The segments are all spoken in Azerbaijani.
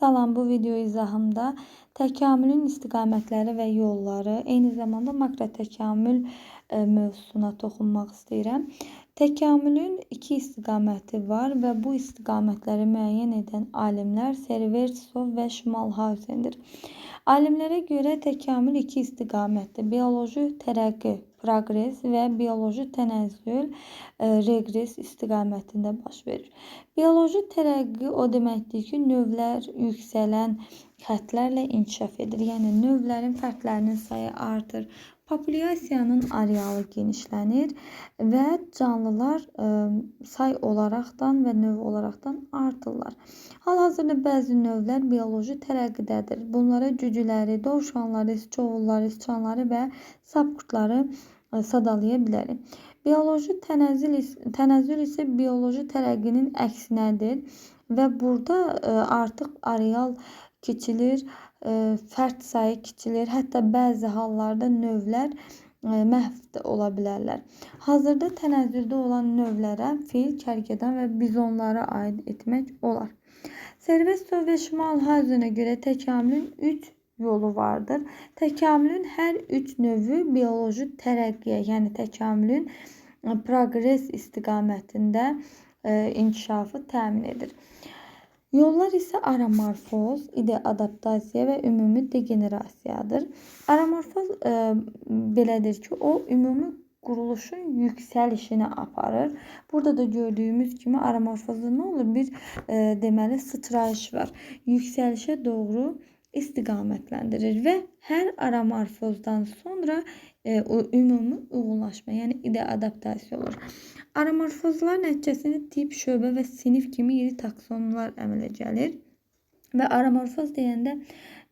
Salam, bu video izahımda təkamülün istiqamətləri və yolları, eyni zamanda makrotəkamül mövzusuna toxunmaq istəyirəm. Təkamülün iki istiqaməti var və bu istiqamətləri müəyyən edən alimlər Servertsov və Schmalhausendir. Alimlərə görə təkamül iki istiqamətli, bioloji tərəqqi, progres və bioloji tənəzzül, reqres istiqamətində baş verir. Bioloji tərəqqi o deməkdir ki, növlər yüksələn xəttlərlə inkişaf edir. Yəni, növlərin fərdlərinin sayı artır, populyasiyanın arealı genişlənir və canlılar say olaraqdan və növ olaraqdan artırlar. Hal-hazırda bəzi növlər bioloji tərəqqidədir. Bunlara cücüləri, dovşanları, siçovulları, siçanları və sapqurtları sadalaya bilərik. Bioloji tənəzzül isə bioloji tərəqqinin əksinədir və burada artıq areal kiçilir, fərd sayı kiçilir, hətta bəzi hallarda növlər məhv də ola bilərlər. Hazırda tənəzzüldə olan növlərə fil, kərkədan və bizonlara aid etmək olar. Servertsov və Schmalhausenə görə təkamülün 3 yolu vardır. Təkamülün hər 3 növü bioloji tərəqqiyə, yəni təkamülün progres istiqamətində inkişafı təmin edir. Yollar isə aramorfoz, ideadaptasiya və ümumi degenerasiyadır. Aramorfoz belədir ki, o ümumi quruluşun yüksəlişini aparır. Burada da gördüyümüz kimi aramorfozda nə olur? Bir deməli sıçrayış var. Yüksəlişə doğru istiqamətləndirir və hər aramorfozdan sonra ümumi uyğunlaşma, yəni ideadaptasiya olur. Aramorfozlar nəticəsində tip, şöbə və sinif kimi iri taksonlar əmələ gəlir. Və aramorfoz deyəndə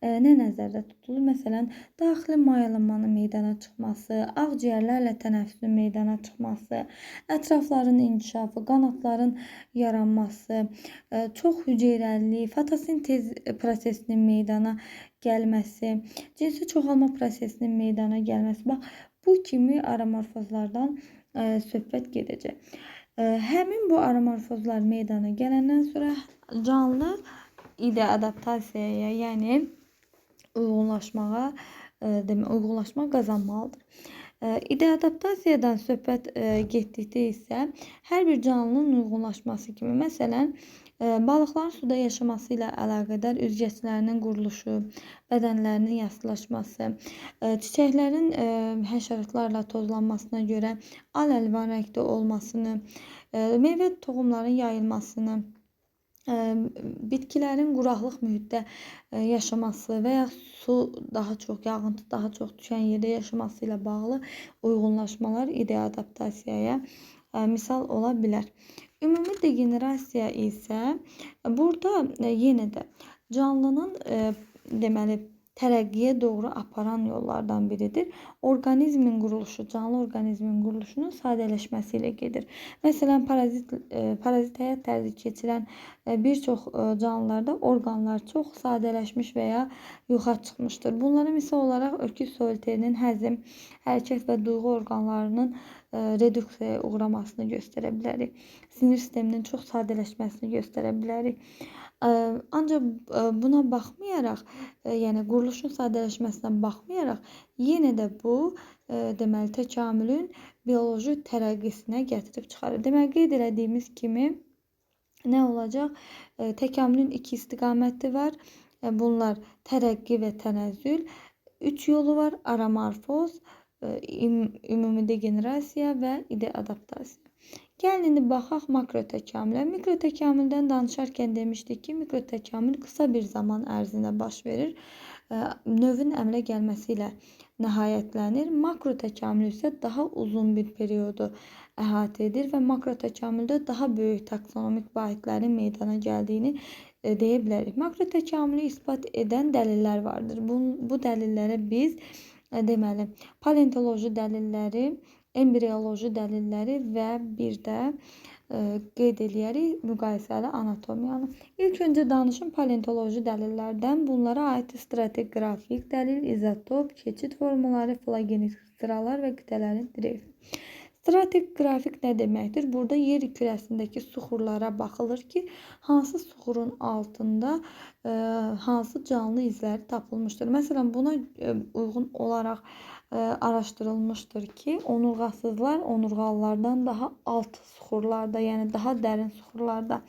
nə nəzərdə tutulur? Məsələn, daxili mayalanmanın meydana çıxması, ağciyərlərlə tənəffüsün meydana çıxması, ətrafların inkişafı, qanadların yaranması, çox hüceyrəlilik, fotosintez prosesinin meydana gəlməsi, cinsi çoxalma prosesinin meydana gəlməsi. Bax, bu kimi aramorfozlardan söhbət gedəcək. Həmin bu aramorfozlar meydana gələndən sonra canlı ideadaptasiyaya, yəni uyğunlaşma qazanmalıdır. İdeadaptasiyadan söhbət getdikdə isə hər bir canlının uyğunlaşması kimi, məsələn, balıqların suda yaşaması ilə əlaqədar üzgəçlərinin quruluşu, bədənlərinin yaşlılaşması, çiçəklərin həşəratlarla tozlanmasına görə al-əlvan rəngdə olmasını, meyvə toxumların yayılmasını, bitkilərin quraqlıq mühitdə yaşaması və ya su daha çox, yağıntı daha çox düşən yerdə yaşaması ilə bağlı uyğunlaşmalar ideadaptasiyaya misal ola bilər. Ümumi degenerasiya isə burada yenə də canlının deməli tərəqqiyə doğru aparan yollardan biridir. Orqanizmin quruluşu, canlı orqanizmin quruluşunun sadələşməsi ilə gedir. Məsələn, parazit həyat tərzi keçirən bir çox canlılarda orqanlar çox sadələşmiş və ya yoxa çıxmışdır. Bunlara misal olaraq öküz soliterinin həzm, hərəkət və duyğu orqanlarının reduksiyaya uğramasını göstərə bilərik. Sinir sisteminin çox sadələşməsini göstərə bilərik. Ancaq buna baxmayaraq, yəni quruluşun sadələşməsinə baxmayaraq, yenə də bu deməli təkamülün bioloji tərəqqisinə gətirib çıxarır. Deməli, qeyd elədiyimiz kimi nə olacaq? Təkamülün iki istiqaməti var. Bunlar tərəqqi və tənəzzül. 3 yolu var: aramorfoz, ümumi degenerasiya və ideadaptasiya. Gəlin indi baxaq makrotəkamülə. Mikrotəkamüldən danışarkən demişdik ki, mikrotəkamül qısa bir zaman ərzində baş verir. Növün əmələ gəlməsi ilə nəhayətlənir. Makrotəkamül isə daha uzun bir periodu əhatə edir və makrotəkamüldə daha böyük taksonomik vahidlərin meydana gəldiyini deyə bilərik. Makrotəkamülü isbat edən dəlillər vardır. Bu dəlillərə biz deməli paleontoloji dəlilləri, embrioloji dəlilləri və bir də qeyd eləyərik müqayisəli anatomiyanı. İlk öncə danışım paleontoloji dəlillərdən. Bunlara aid stratigrafik dəlil, izotop, keçid formaları, filogenetik sıralar və qitələrin drefi. Stratigrafik nə deməkdir? Burada yer kürəsindəki suxurlara baxılır ki, hansı suxurun altında hansı canlı izləri tapılmışdır. Məsələn, buna uyğun olaraq araşdırılmışdır ki, onurğasızlar onurğalılardan daha alt suxurlarda, yəni daha dərin suxurlarda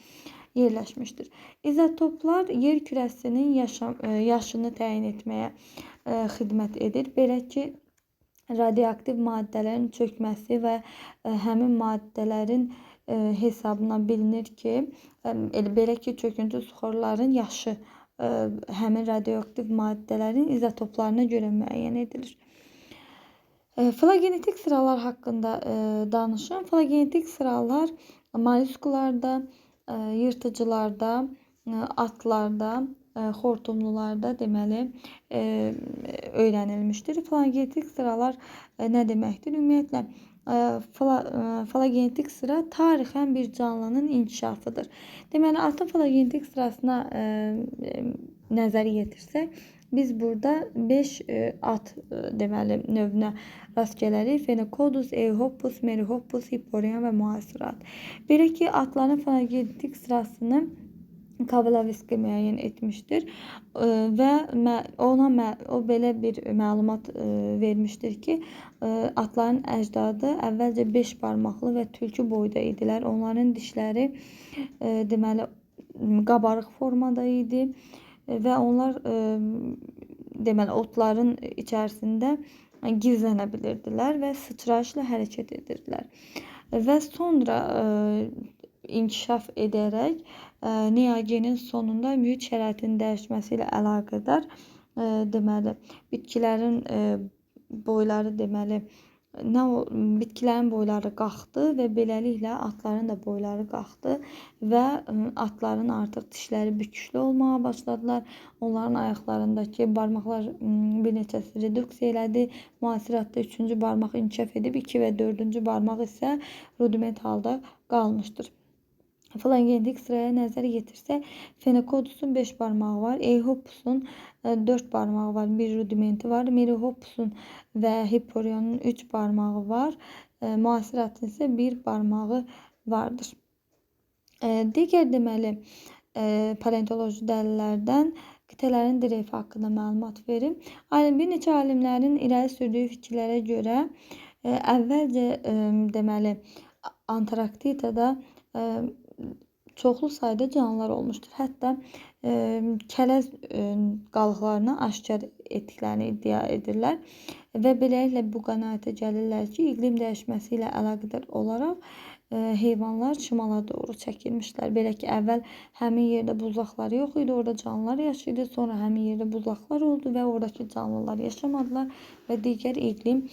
yerləşmişdir. İzotoplar yer kürəsinin yaşını təyin etməyə xidmət edir. Belə ki, radioaktiv maddələrin çökməsi və həmin maddələrin hesabına bilinir ki, belə ki, çöküntü suxurların yaşı həmin radioaktiv maddələrin izotoplarına görə müəyyən edilir. Filogenetik sıralar haqqında danışım. Filogenetik sıralar molluskularda, yırtıcılarda, atlarda, xortumlularda deməli öyrənilmişdir. Filogenetik sıralar nə deməkdir? Ümumiyyətlə, filogenetik sıra tarixən bir canlının inkişafıdır. Deməli, atın filogenetik sırasına nəzər yetirsək, biz burada 5 at deməli növünə rast gələrik. Phenacodus, Eohippus, Merycops, Hipporion və Moacirat. Belə ki, atların filogenetik sırasını Kavalevski müəyyən etmişdir və o belə bir məlumat vermişdir ki, atların əcdadı əvvəlcə 5 barmaqlı və tülkü boyda idilər. Onların dişləri deməli qabarıq formada idi və onlar deməli otların içərisində gizlənə bilirdilər və sıçrayışla hərəkət edirdilər. Və sonra inkişaf edərək neogenin sonunda mühit şəraitinin dəyişməsi ilə əlaqədar deməli bitkilərin boyları deməli bitkilərin boyları qalxdı və beləliklə atların da boyları qalxdı və atların artıq dişləri büküşlü olmağa başladılar. Onların ayaqlarındakı barmaqlar bir neçəsi reduksiya elədi. Moaciratda 3-cü barmaq inkişaf edib, 2 və 4-cü barmaq isə rudiment halda qalmışdır. Filogenetik sıraya nəzər yetirsək, Phenacodus'un 5 barmağı var, Eohippus'un 4 barmağı var, bir rudimenti var, Merycoppus'un və Hipporion'un 3 barmağı var, Moaciratın isə 1 barmağı vardır. Digər deməli paleontoloji dəlillərdən qitələrin dreifi haqqında məlumat verim. Bir neçə alimlərin irəli sürdüyü fikirlərə görə əvvəlcə deməli Antarktidada çoxlu sayda canlılar olmuşdur. Hətta kələz qalıqlarını aşkar etdiklərini iddia edirlər və beləliklə bu qənaətə gəlirlər ki, iqlim dəyişməsi ilə əlaqədar olaraq heyvanlar şimala doğru çəkilmişlər. Belə ki, əvvəl həmin yerdə buzlaqlar yox idi, orada canlılar yaşayırdı. Sonra həmin yerdə buzlaqlar oldu və oradakı canlılar yaşamadılar və digər iqlim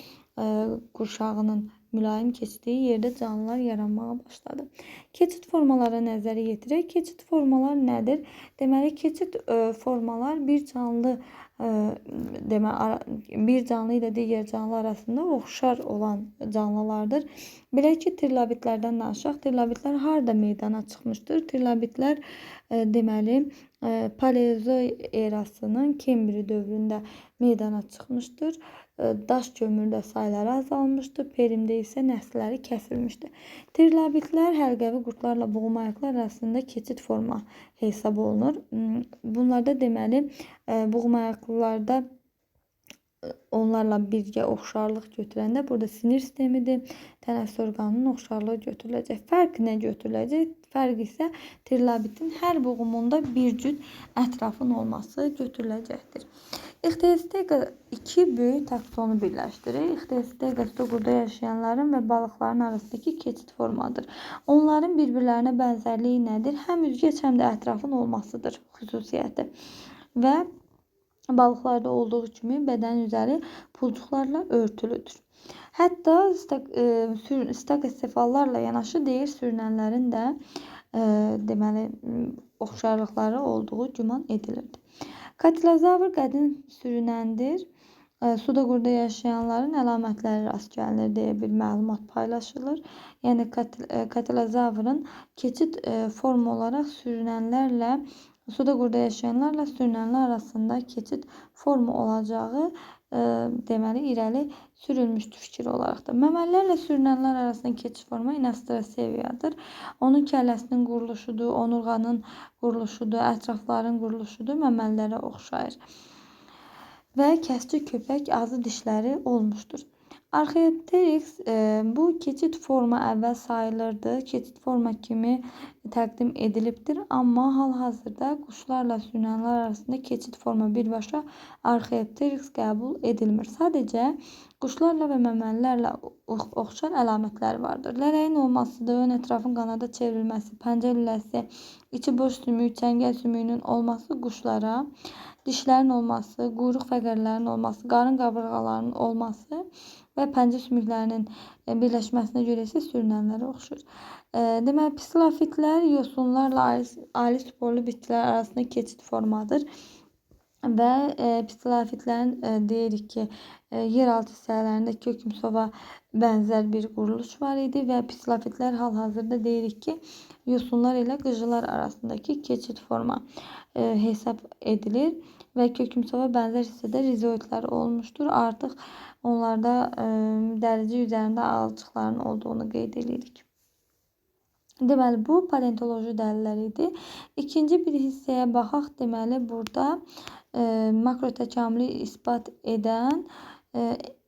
qurşağının mülayim keçdiyi yerdə canlılar yaranmağa başladı. Keçid formalara nəzər yetirək. Keçid formalar nədir? Deməli, keçid formalar bir canlı ilə digər canlı arasında oxşar olan canlılardır. Belə ki, trilobitlərdən danışaq. Trilobitlər harda meydana çıxmışdır? Trilobitlər deməli Paleozoy erasının Kembri dövründə meydana çıxmışdır. Daş kömürdə sayları azalmışdır, Perimdə isə nəsilləri kəsilmişdir. Trilobitlər həlqəvi qurdlarla boğumayaqlar arasında keçid forma hesab olunur. Bunlarda deməli boğumayaqlılarda onlarla birgə oxşarlıq götürəndə burada sinir sistemidir, tənəffüs orqanının oxşarlığı götürüləcək. Fərq nə götürüləcək? Fərq isə trilobitin hər boğumunda bir cüt ətrafın olması götürüləcəkdir. İxtiostega 2 böyük taksonu birləşdirir. İxtiostega suda yaşayanların və balıqların arasındakı keçid formadır. Onların bir-birlərinə bənzərliyi nədir? Həm üzgəc, həm də ətrafın olmasıdır xüsusiyyəti. Və balıqlarda olduğu kimi bədən üzəri pulcuqlarla örtülüdür. Hətta stakosefallarla yanaşı deyir sürünənlərin də deməli oxşarlıqları olduğu güman edilirdi. Katilozavr qədim sürünəndir. Suda qurda yaşayanların əlamətləri rast gəlinir deyə bir məlumat paylaşılır. Yəni katilozavrın keçid formu olaraq suda qurda yaşayanlarla sürünənlər arasında keçid formu olacağı deməli irəli sürülmüşdür fikir olaraq da. Məməlilərlə sürünənlər arasında keçid forma inastoseviyadır. Onun kəlləsinin quruluşudur, onurğanın quruluşudur, ətrafların quruluşudur, məməlilərə oxşayır. Və kəskin köpək ağzı dişləri olmuşdur. Arxeopteryx bu keçid forma əvvəl sayılırdı. Keçid forma kimi təqdim edilibdir. Amma hal-hazırda quşlarla sürünənlər arasında keçid forma birbaşa Arxeopteryx qəbul edilmir. Sadəcə quşlarla və məməlilərlə oxşar əlamətlər vardır. Lələyin olmasıdır, ön ətrafın qanada çevrilməsi, pəncə lüləsi, içi boş sümük, çəngəl sümüyünün olması quşlara, dişlərin olması, quyruq fəqərlərinin olması, qarın qabırğalarının olması və pəncə sümüklərinin birləşməsinə görə isə sürünənlərə oxşur. Deməli, psilofitlər yosunlarla ali sporlu bitkilər arasında keçid formadır. Və psilofitlərin deyirik ki, yeraltı hissələrində kökümsova bənzər bir quruluş var idi və psilofitlər hal-hazırda deyirik ki, yosunlar ilə qıcılar arasındakı keçid forma hesab edilir və kökümsova bənzər hissədə rizoidlər olmuşdur. Artıq onlarda dərici üzərində ağalcıqların olduğunu qeyd edirik. Deməli, bu paleontoloji dəlillər idi. İkinci bir hissəyə baxaq. Deməli, burada makrotəkamülü isbat edən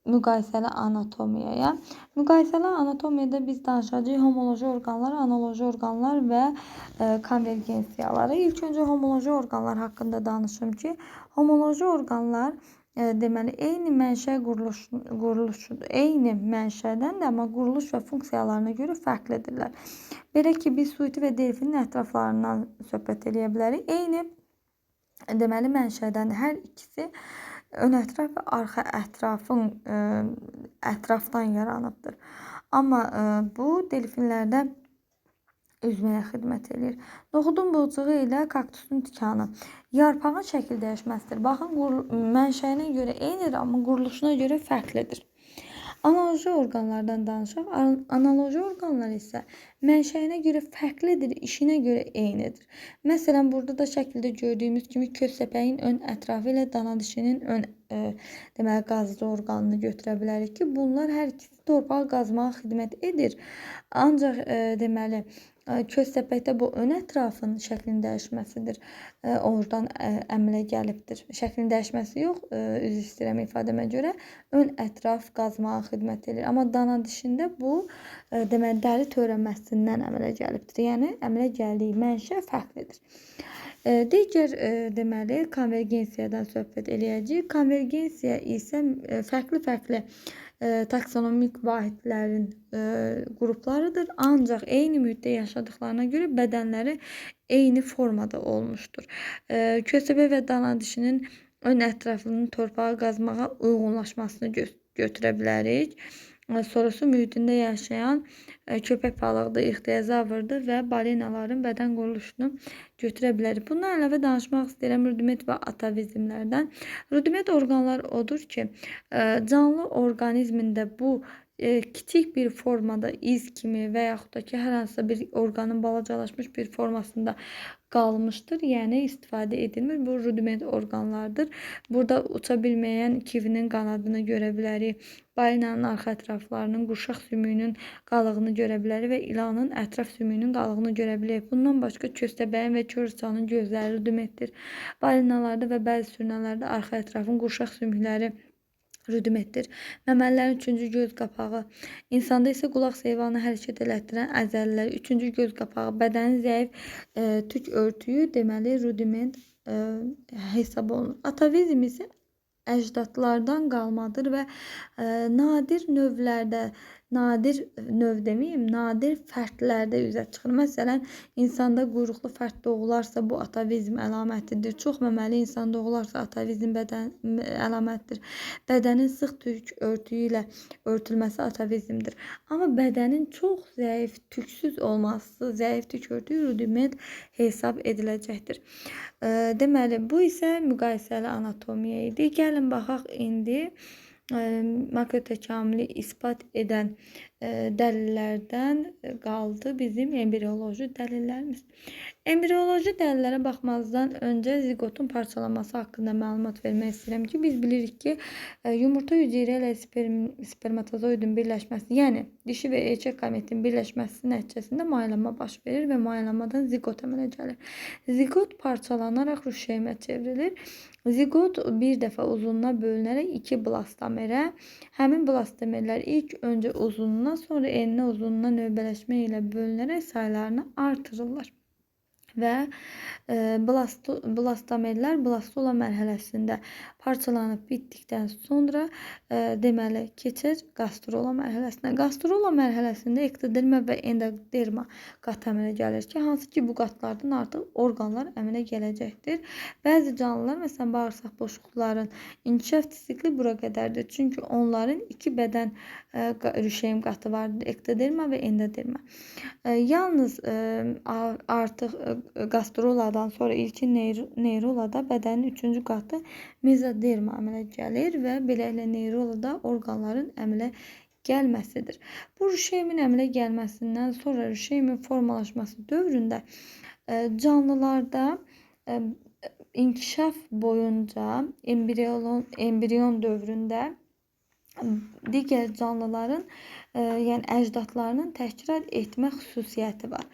müqayisəli anatomiyaya. Müqayisəli anatomiyada biz danışacağıq homoloji orqanlar, analoji orqanlar və konvergensiyaları. İlk öncə homoloji orqanlar haqqında danışım ki, homoloji orqanlar deməli, eyni mənşə quruluşudur. Eyni mənşədən də, amma quruluş və funksiyalarına görə fərqlidirlər. Belə ki, biz suiti və delfinin ətraflarından söhbət edə bilərik. Eyni deməli, mənşədən hər ikisi ön ətraf və arxa ətrafdan yaranıbdır. Amma bu delfinlərdə üzməyə xidmət edir. Noxudun bılcığı ilə kaktusun tikanı. Yarpağın şəkil dəyişməsidir. Baxın, mənşəyinə görə eynidir, amma quruluşuna görə fərqlidir. Analoji orqanlardan danışaq. Analoji orqanlar isə mənşəyinə görə fərqlidir, işinə görə eynidir. Məsələn, burada da şəkildə gördüyümüz kimi köz səpəyin ön ətrafı ilə dana dişinin ön deməli, qazıcı orqanını götürə bilərik ki, bunlar hər ikisi torpağı qazmağa xidmət edir. Ancaq deməli, köz səpəkdə bu ön ətrafın şəklin dəyişməsidir. Oradan əmələ gəlibdir. Şəklin dəyişməsi yox, üzr istəyirəm ifadəmə görə, ön ətraf qazmağa xidmət edir. Amma dana dişində bu deməli, dəri törəməsindən əmələ gəlibdir. Yəni, əmələ gəldiyi mənşə fərqlidir. Digər deməli, konvergensiyadan söhbət eləyəcəyik. Konvergensiya isə fərqli-fərqli taksonomik vahidlərin qruplarıdır. Ancaq eyni mühitdə yaşadıqlarına görə bədənləri eyni formada olmuşdur. Köstəbək və dana dişinin ön ətrafının torpağı qazmağa uyğunlaşmasını götürə bilərik. Sonrası mühitində yaşayan köpək balığıdır, ixtiyozavrdır və balinaların bədən quruluşunu götürə bilərik. Bundan əlavə danışmaq istəyirəm rudiment və atavizmlərdən. Rudiment orqanlar odur ki, canlı orqanizmində bu kiçik bir formada iz kimi və yaxud da ki, hər hansısa bir orqanın balacalaşmış bir formasında qalmışdır. Yəni, istifadə edilmir. Bu rudiment orqanlardır. Burada uça bilməyən kivinin qanadını görə bilərik. Balinanın arxa ətraflarının, qurşaq sümüyünün qalığını görə bilərik və ilanın ətraf sümüyünün qalığını görə bilərik. Bundan başqa köstəbəyin və körçanın gözləri rudimentdir. Balinalarda və bəzi sürünənlərdə arxa ətrafın qurşaq sümükləri rudimentdir. Məməlilərin üçüncü göz qapağı. İnsanda isə qulaq heyvanı hərəkət elətdirən əzəlilər. Üçüncü göz qapağı. Bədənin zəif tük örtüyü deməli rudiment hesab olunur. Atavizm isə əcdadlardan qalmadır və nadir növlərdə, nadir fərdlərdə üzə çıxır. Məsələn, insanda quyruqlu fərd doğularsa bu atavizm əlamətidir. Çox məməli insan doğularsa atavizm əlamətidir. Bədənin sıx tük örtüyü ilə örtülməsi atavizmdir. Amma bədənin çox zəif, tüksüz olması, zəif tük örtüyü rudiment hesab ediləcəkdir. Deməli, bu isə müqayisəli anatomiya idi. Gəlin baxaq indi makrotəkamülü isbat edən dəlillərdən qaldı bizim embrioloji dəlillərimiz. Embrioloji dəlillərə baxmazdan öncə ziqotun parçalanması haqqında məlumat vermək istəyirəm ki, biz bilirik ki, yumurta hüceyrə ilə spermatozoidin birləşməsi, yəni dişi və erkək gametin birləşməsi nəticəsində maylanma baş verir və maylanmadan ziqot əmələ gəlir. Ziqot parçalanaraq rüşeymə çevrilir. Ziqot bir dəfə uzunluğuna bölünərək 2 blastomerə, həmin blastomerlər ilk öncə uzunluğuna, sonra eninə uzunluğuna növbələşmə ilə bölünərək saylarını artırırlar. Və blastomerlər blastula mərhələsində parçalanıb bitdikdən sonra deməli keçir gastrola mərhələsinə. Gastrola mərhələsində ektoderma və endoderma qat əmələ gəlir ki, hansı ki bu qatlardan artıq orqanlar əmələ gələcəkdir. Bəzi canlılar, məsələn bağırsaq boşluqların inkişaf sikli bura qədərdir. Çünki onların 2 bədən rüşeym qatı vardır, ektoderma və endoderma. Yalnız artıq gastroladan sonra ilkin neyrolada bədənin 3-cü qatı mezoderma əmələ gəlir və beləliklə neyrolada orqanların əmələ gəlməsidir. Bu rüşeymin əmələ gəlməsindən sonra rüşeymin formalaşması dövründə canlılarda inkişaf boyunca embrion dövründə digər canlıların, yəni əcdadlarının təkrar etmə xüsusiyyəti var.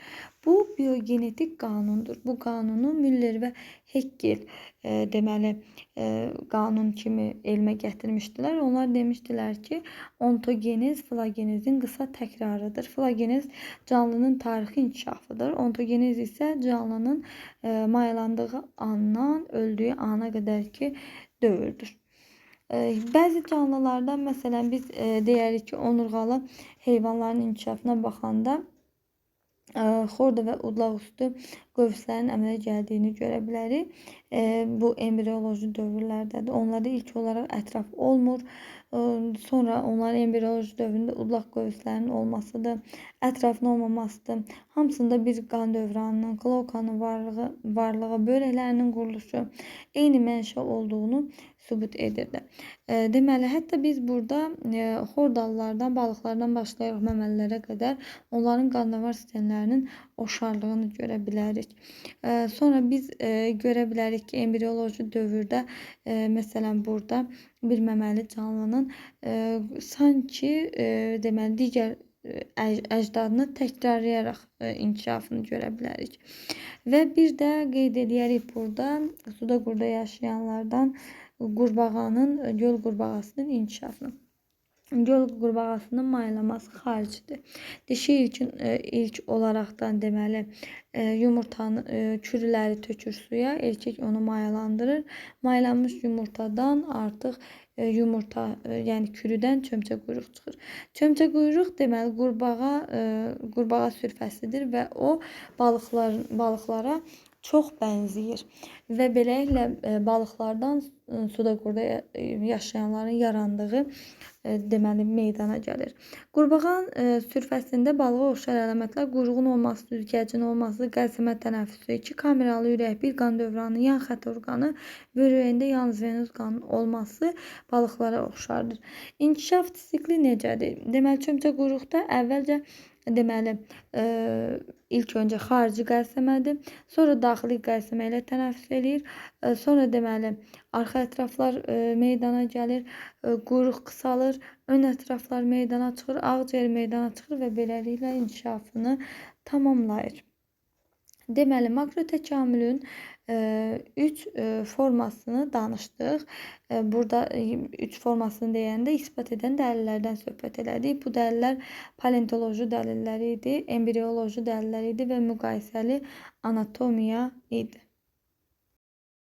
Bu biogenetik qanundur. Bu qanunu Müller və Haeckel deməli qanun kimi elmə gətirmişdilər. Onlar demişdilər ki, ontogenez filogenezin qısa təkrarıdır. Filogenez canlının tarixi inkişafıdır. Ontogenez isə canlının mayalandığı andan öldüyü ana qədərki dövrdür. Bəzi canlılarda, məsələn biz deyərik ki, onurğalı heyvanların inkişafına baxanda xorda və udlaqüstü qövslərin əmələ gəldiyini görə bilərik. Bu embrioloji dövrlərdədir. Onlarda ilk olaraq ətraf olmur. Sonra onların embrioloji dövründə udlaq qövslərinin olmasıdır, ətrafın olmamasıdır. Hamısında bir qan dövranının, kloakanın varlığı, böbrəklərinin quruluşu eyni mənşə olduğunu sübut edirdi. Deməli, hətta biz burada xordalılardan, balıqlardan başlayaraq məməlilərə qədər onların qandavar sistemlərinin oşarlığını görə bilərik. Sonra biz görə bilərik ki, embrioloji dövrdə, məsələn burada bir məməli canlının sanki deməli digər əcdadını təkrarlayaraq inkişafını görə bilərik. Və bir də qeyd edərik burada suda qurda yaşayanlardan qurbağanın, göl qurbağasının inkişafını. Göl qurbağasının mayalaması xaricidir. Dişi ilk olaraqdan deməli yumurtanın çürüləri tökür suya, erkək onu mayalandırır. Mayalanmış yumurtadan artıq yumurta, yəni kürüdən çömçə quyruq çıxır. Çömçə quyruq deməli qurbağa sürfəsidir və o balıqlara çox bənzəyir və beləliklə balıqlardan suda qurda yaşayanların yarandığı deməli meydana gəlir. Qurbağanın sürfəsində balığa oxşar əlamətlər quyruğun olması, üzgəcin olması, qəlsəmə tənəffüsü, 2 kameralı ürək, bir qan dövranı, yan xətt orqanı və ürəyində yalnız venöz qanın olması balıqlara oxşardır. İnkişaf sikli necədir? Deməli, çömçə quyruqda əvvəlcə deməli ilk öncə xarici qəlsəmədir, sonra daxili qəlsəmə ilə tənəffüs eləyir, sonra deməli arxa ətraflar meydana gəlir, quyruq qısalır, ön ətraflar meydana çıxır, ağciyər meydana çıxır və beləliklə inkişafını tamamlayır. Deməli, makrotəkamülün 3 formasını danışdıq. Burada 3 formasını deyəndə isbat edən dəlillərdən söhbət elədik. Bu dəlillər paleontoloji dəlilləri idi, embrioloji dəlilləri idi və müqayisəli anatomiya idi.